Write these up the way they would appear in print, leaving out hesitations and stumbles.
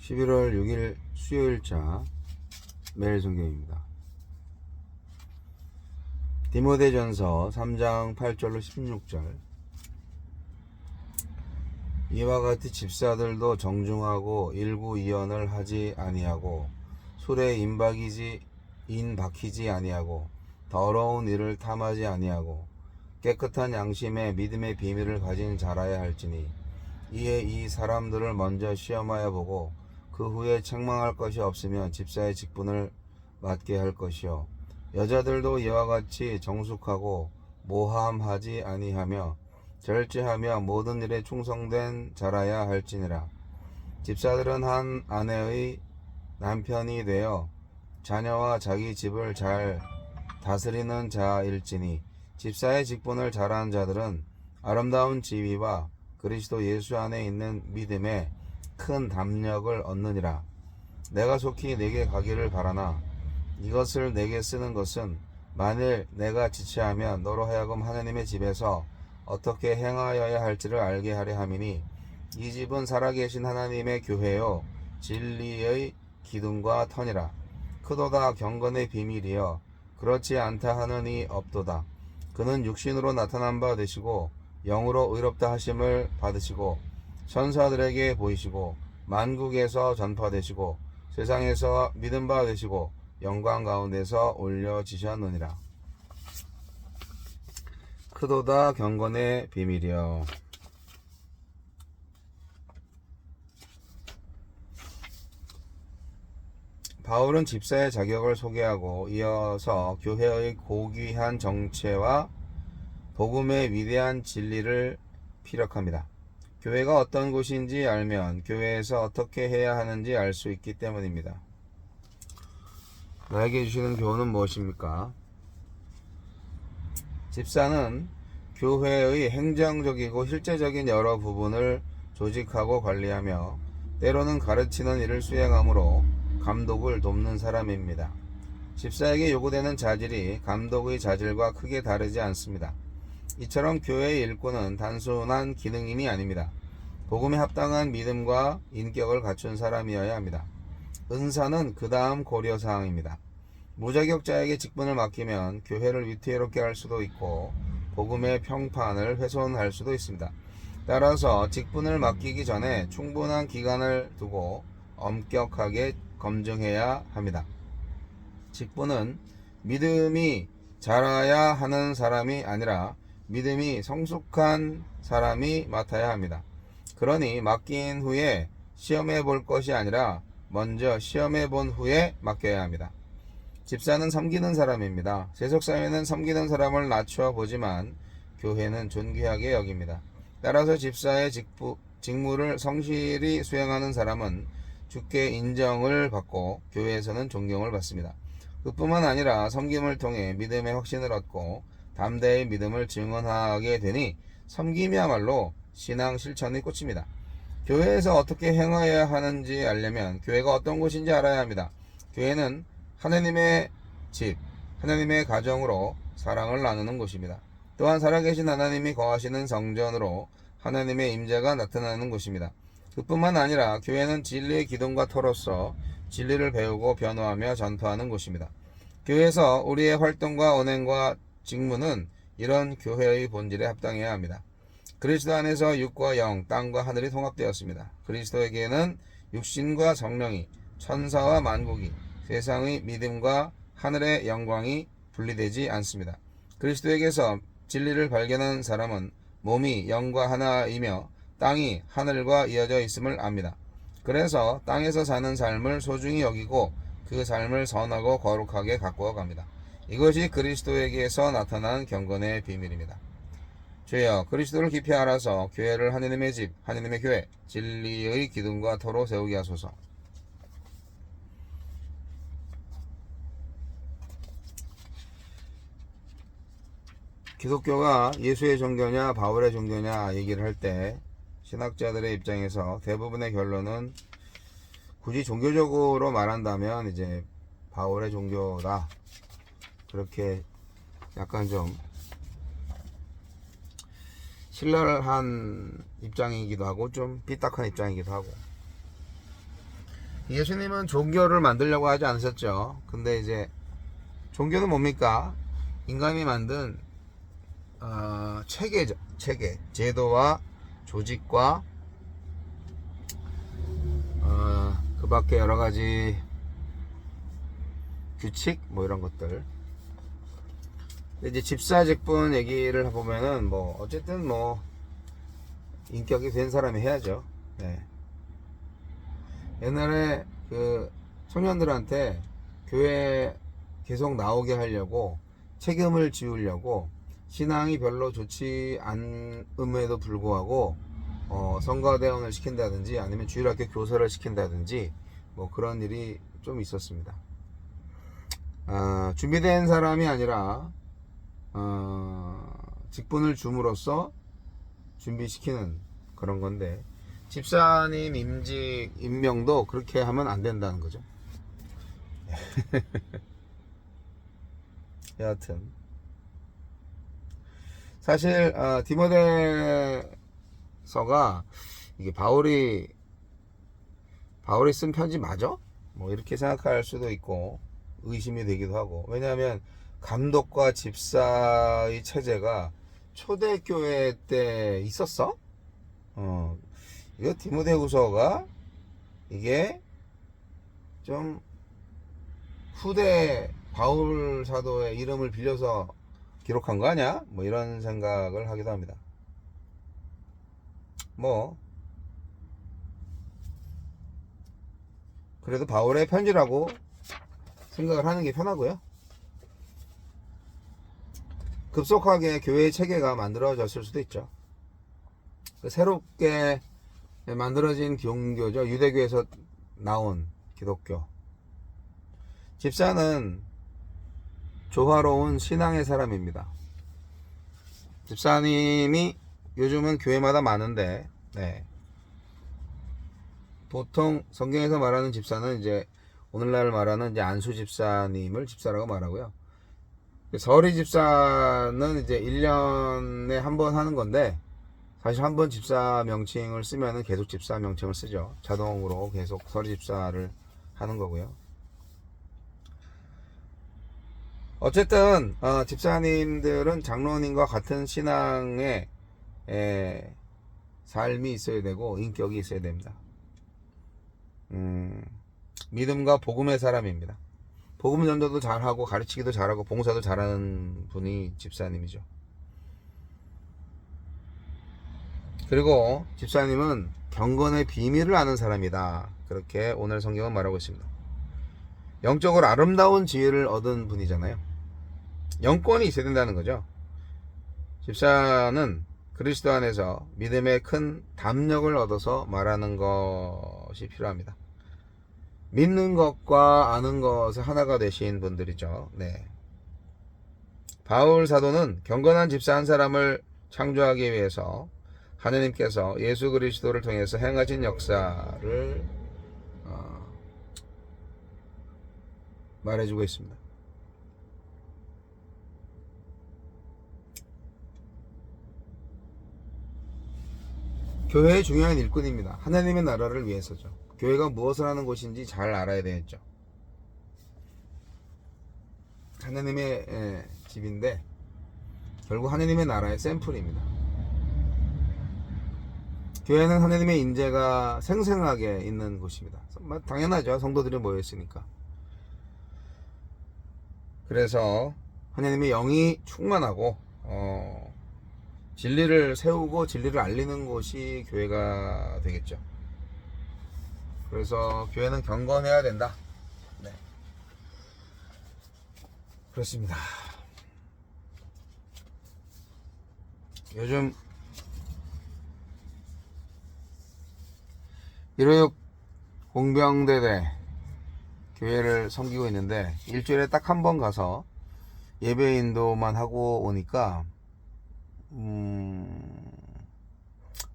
11월 6일 수요일자 매일 성경입니다. 디모데전서 3장 8절로 16절. 이와 같이 집사들도 정중하고 일구이언을 하지 아니하고 술에 인박히지 아니하고 더러운 일을 탐하지 아니하고 깨끗한 양심에 믿음의 비밀을 가진 자라야 할지니, 이에 이 사람들을 먼저 시험하여 보고 그 후에 책망할 것이 없으면 집사의 직분을 맡게 할 것이요, 여자들도 이와 같이 정숙하고 모함하지 아니하며 절제하며 모든 일에 충성된 자라야 할지니라. 집사들은 한 아내의 남편이 되어 자녀와 자기 집을 잘 다스리는 자일지니, 집사의 직분을 잘하는 자들은 아름다운 지위와 그리스도 예수 안에 있는 믿음에 큰 담력을 얻느니라. 내가 속히 내게 가기를 바라나 이것을 내게 쓰는 것은 만일 내가 지체하면 너로 하여금 하나님의 집에서 어떻게 행하여야 할지를 알게 하려 함이니, 이 집은 살아계신 하나님의 교회요 진리의 기둥과 터니라. 크도다 경건의 비밀이여 그렇지 않다 하는 이 없도다. 그는 육신으로 나타난 바 되시고 영으로 의롭다 하심을 받으시고 천사들에게 보이시고 만국에서 전파되시고 세상에서 믿음 바 되시고 영광 가운데서 올려지셨느니라. 크도다 경건의 비밀이여. 바울은 집사의 자격을 소개하고 이어서 교회의 고귀한 정체와 복음의 위대한 진리를 피력합니다. 교회가 어떤 곳인지 알면 교회에서 어떻게 해야 하는지 알 수 있기 때문입니다. 나에게 주시는 교훈은 무엇입니까? 집사는 교회의 행정적이고 실제적인 여러 부분을 조직하고 관리하며 때로는 가르치는 일을 수행하므로 감독을 돕는 사람입니다. 집사에게 요구되는 자질이 감독의 자질과 크게 다르지 않습니다. 이처럼 교회의 일꾼은 단순한 기능인이 아닙니다. 복음에 합당한 믿음과 인격을 갖춘 사람이어야 합니다. 은사는 그 다음 고려사항입니다. 무자격자에게 직분을 맡기면 교회를 위태롭게 할 수도 있고 복음의 평판을 훼손할 수도 있습니다. 따라서 직분을 맡기기 전에 충분한 기간을 두고 엄격하게 검증해야 합니다. 직분은 믿음이 자라야 하는 사람이 아니라 믿음이 성숙한 사람이 맡아야 합니다. 그러니 맡긴 후에 시험해 볼 것이 아니라 먼저 시험해 본 후에 맡겨야 합니다. 집사는 섬기는 사람입니다. 세속사회는 섬기는 사람을 낮춰 보지만 교회는 존귀하게 여깁니다. 따라서 집사의 직무를 성실히 수행하는 사람은 주께 인정을 받고 교회에서는 존경을 받습니다. 그뿐만 아니라 섬김을 통해 믿음의 확신을 얻고 담대의 믿음을 증언하게 되니 섬김이야말로 신앙 실천의 꽃입니다. 교회에서 어떻게 행하여야 하는지 알려면 교회가 어떤 곳인지 알아야 합니다. 교회는 하나님의 집, 하나님의 가정으로 사랑을 나누는 곳입니다. 또한 살아계신 하나님이 거하시는 성전으로 하나님의 임재가 나타나는 곳입니다. 그뿐만 아니라 교회는 진리의 기둥과 터로서 진리를 배우고 변호하며 전파하는 곳입니다. 교회에서 우리의 활동과 언행과 직무는 이런 교회의 본질에 합당해야 합니다. 그리스도 안에서 육과 영, 땅과 하늘이 통합되었습니다. 그리스도에게는 육신과 성령이, 천사와 만국이, 세상의 믿음과 하늘의 영광이 분리되지 않습니다. 그리스도에게서 진리를 발견한 사람은 몸이 영과 하나이며 땅이 하늘과 이어져 있음을 압니다. 그래서 땅에서 사는 삶을 소중히 여기고 그 삶을 선하고 거룩하게 가꾸어 갑니다. 이것이 그리스도에게서 나타난 경건의 비밀입니다. 주여, 그리스도를 깊이 알아서 교회를 하나님의 집, 하나님의 교회, 진리의 기둥과 터로 세우게 하소서. 기독교가 예수의 종교냐 바울의 종교냐 얘기를 할 때 신학자들의 입장에서 대부분의 결론은 굳이 종교적으로 말한다면 이제 바울의 종교다, 그렇게 약간 좀 신랄한 입장이기도 하고 좀 삐딱한 입장이기도 하고, 예수님은 종교를 만들려고 하지 않으셨죠. 근데 이제 종교는 뭡니까? 인간이 만든 체계죠. 체계, 제도와 조직과 그 밖에 여러 가지 규칙 뭐 이런 것들. 이제 집사직분 얘기를 해보면은 뭐 어쨌든 뭐 인격이 된 사람이 해야죠. 네. 옛날에 그 청년들한테 교회 계속 나오게 하려고 책임을 지우려고 신앙이 별로 좋지 않음에도 불구하고 성가대원을 시킨다든지 아니면 주일학교 교사를 시킨다든지 뭐 그런 일이 좀 있었습니다. 준비된 사람이 아니라 직분을 줌으로써 준비시키는 그런 건데, 집사님 임직 임명도 그렇게 하면 안 된다는 거죠. 여하튼 사실 디모데서가 이게 바울이 쓴 편지 맞아? 뭐 이렇게 생각할 수도 있고 의심이 되기도 하고, 왜냐하면 감독과 집사의 체제가 초대교회 때 있었어? 이거 디모데후서가 이게 좀 후대 바울 사도의 이름을 빌려서 기록한 거 아니야? 뭐 이런 생각을 하기도 합니다. 뭐 그래도 바울의 편지라고 생각을 하는 게 편하고요. 급속하게 교회의 체계가 만들어졌을 수도 있죠. 새롭게 만들어진 종교죠. 유대교에서 나온 기독교. 집사는 조화로운 신앙의 사람입니다. 집사님이 요즘은 교회마다 많은데, 네. 보통 성경에서 말하는 집사는 이제 오늘날 말하는 이제 안수 집사님을 집사라고 말하고요. 서리 집사는 이제 1년에 한 번 하는 건데, 사실 한 번 집사 명칭을 쓰면은 계속 집사 명칭을 쓰죠. 자동으로 계속 서리 집사를 하는 거고요. 어쨌든 집사님들은 장로님과 같은 신앙의 삶이 있어야 되고 인격이 있어야 됩니다. 믿음과 복음의 사람입니다. 복음 전도도 잘하고 가르치기도 잘하고 봉사도 잘하는 분이 집사님이죠. 그리고 집사님은 경건의 비밀을 아는 사람이다. 그렇게 오늘 성경은 말하고 있습니다. 영적으로 아름다운 지혜를 얻은 분이잖아요. 영권이 있어야 된다는 거죠. 집사는 그리스도 안에서 믿음의 큰 담력을 얻어서 말하는 것이 필요합니다. 믿는 것과 아는 것의 하나가 되신 분들이죠. 네. 바울 사도는 경건한 집사 한 사람을 창조하기 위해서 하느님께서 예수 그리스도를 통해서 행하신 역사를 말해주고 있습니다. 교회의 중요한 일꾼입니다. 하나님의 나라를 위해서죠. 교회가 무엇을 하는 곳인지 잘 알아야 되겠죠. 하나님의 집인데 결국 하나님의 나라의 샘플입니다. 교회는 하나님의 인재가 생생하게 있는 곳입니다. 당연하죠. 성도들이 모여있으니까. 그래서 하나님의 영이 충만하고 진리를 세우고 진리를 알리는 곳이 교회가 되겠죠. 그래서 교회는 경건해야 된다. 네. 그렇습니다. 요즘 156 공병대대 교회를 섬기고 있는데 일주일에 딱 한 번 가서 예배 인도만 하고 오니까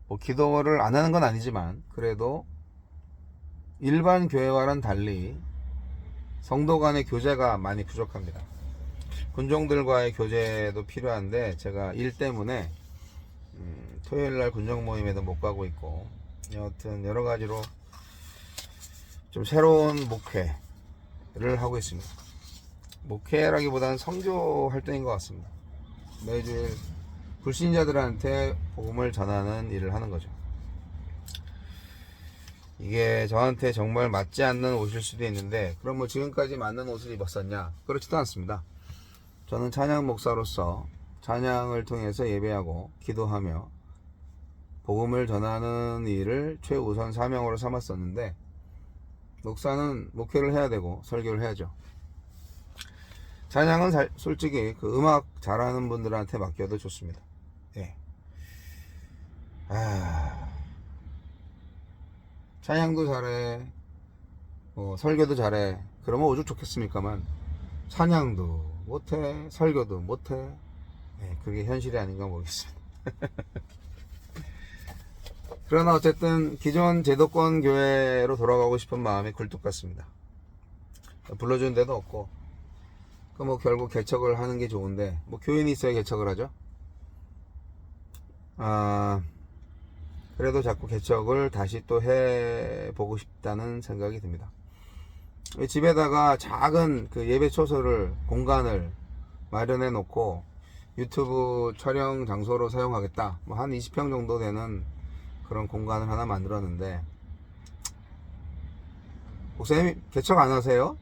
뭐 기도를 안 하는 건 아니지만 그래도 일반 교회와는 달리 성도 간의 교제가 많이 부족합니다. 군종들과의 교제도 필요한데 제가 일 때문에 토요일날 군종 모임에도 못 가고 있고, 여하튼 여러가지로 좀 새로운 목회를 하고 있습니다. 목회라기보다는 선교 활동인 것 같습니다. 매주일 불신자들한테 복음을 전하는 일을 하는 거죠. 이게 저한테 정말 맞지 않는 옷일 수도 있는데, 그럼 뭐 지금까지 맞는 옷을 입었었냐? 그렇지도 않습니다. 저는 찬양 목사로서 찬양을 통해서 예배하고 기도하며 복음을 전하는 일을 최우선 사명으로 삼았었는데, 목사는 목회를 해야 되고 설교를 해야죠. 찬양은 솔직히 그 음악 잘하는 분들한테 맡겨도 좋습니다. 예. 찬양도 잘해, 설교도 잘해. 그러면 오죽 좋겠습니까만, 찬양도 못해, 설교도 못해. 예, 그게 현실이 아닌가 모르겠습니다. 그러나 어쨌든 기존 제도권 교회로 돌아가고 싶은 마음이 굴뚝 같습니다. 불러주는 데도 없고, 뭐 결국 개척을 하는 게 좋은데, 뭐 교인이 있어야 개척을 하죠. 그래도 자꾸 개척을 다시 또 해보고 싶다는 생각이 듭니다. 집에다가 작은 그 예배 초소를, 공간을 마련해 놓고 유튜브 촬영 장소로 사용하겠다, 뭐 한 20평 정도 되는 그런 공간을 하나 만들었는데, 목사님 개척 안 하세요?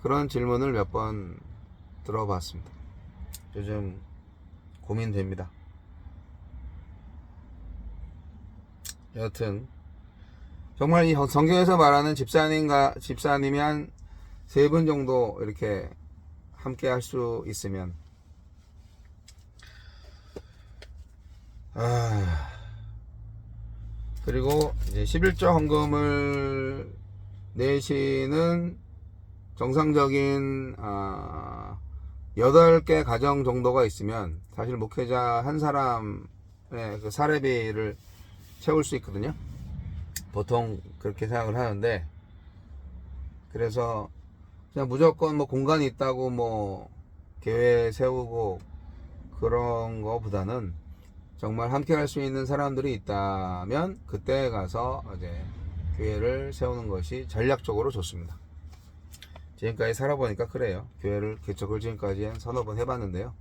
그런 질문을 몇 번 들어봤습니다. 요즘 고민됩니다. 여하튼 정말 이 성경에서 말하는 집사님이 한 3분 정도 이렇게 함께 할 수 있으면, 그리고 이제 11조 헌금을 내시는 정상적인 8개 가정 정도가 있으면 사실 목회자 한 사람의 그 사례비를 채울 수 있거든요. 보통 그렇게 생각을 하는데, 그래서 그냥 무조건 뭐 공간이 있다고 뭐 교회 세우고 그런 거보다는 정말 함께 할 수 있는 사람들이 있다면 그때 가서 이제 교회를 세우는 것이 전략적으로 좋습니다. 지금까지 살아보니까 그래요. 교회를 개척을 지금까지 한 서너 번 해봤는데요.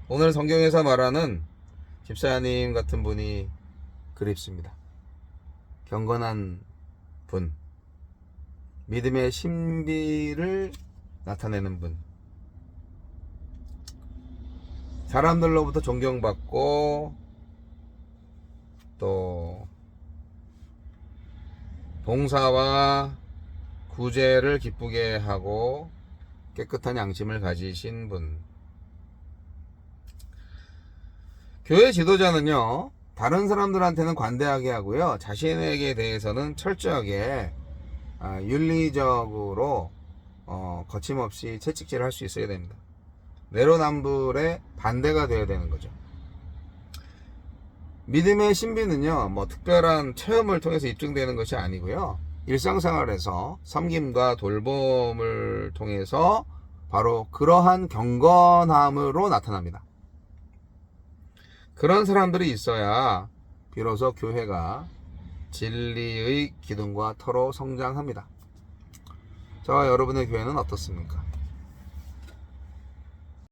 오늘 성경에서 말하는 집사님 같은 분이 그립습니다. 경건한 분, 믿음의 신비를 나타내는 분, 사람들로부터 존경받고 또 봉사와 구제를 기쁘게 하고 깨끗한 양심을 가지신 분. 교회 지도자는요, 다른 사람들한테는 관대하게 하고요, 자신에게 대해서는 철저하게 윤리적으로 거침없이 채찍질을 할 수 있어야 됩니다. 내로남불의 반대가 되어야 되는 거죠. 믿음의 신비는요, 뭐 특별한 체험을 통해서 입증되는 것이 아니고요, 일상생활에서 섬김과 돌봄을 통해서 바로 그러한 경건함으로 나타납니다. 그런 사람들이 있어야 비로소 교회가 진리의 기둥과 터로 성장합니다. 저와 여러분의 교회는 어떻습니까?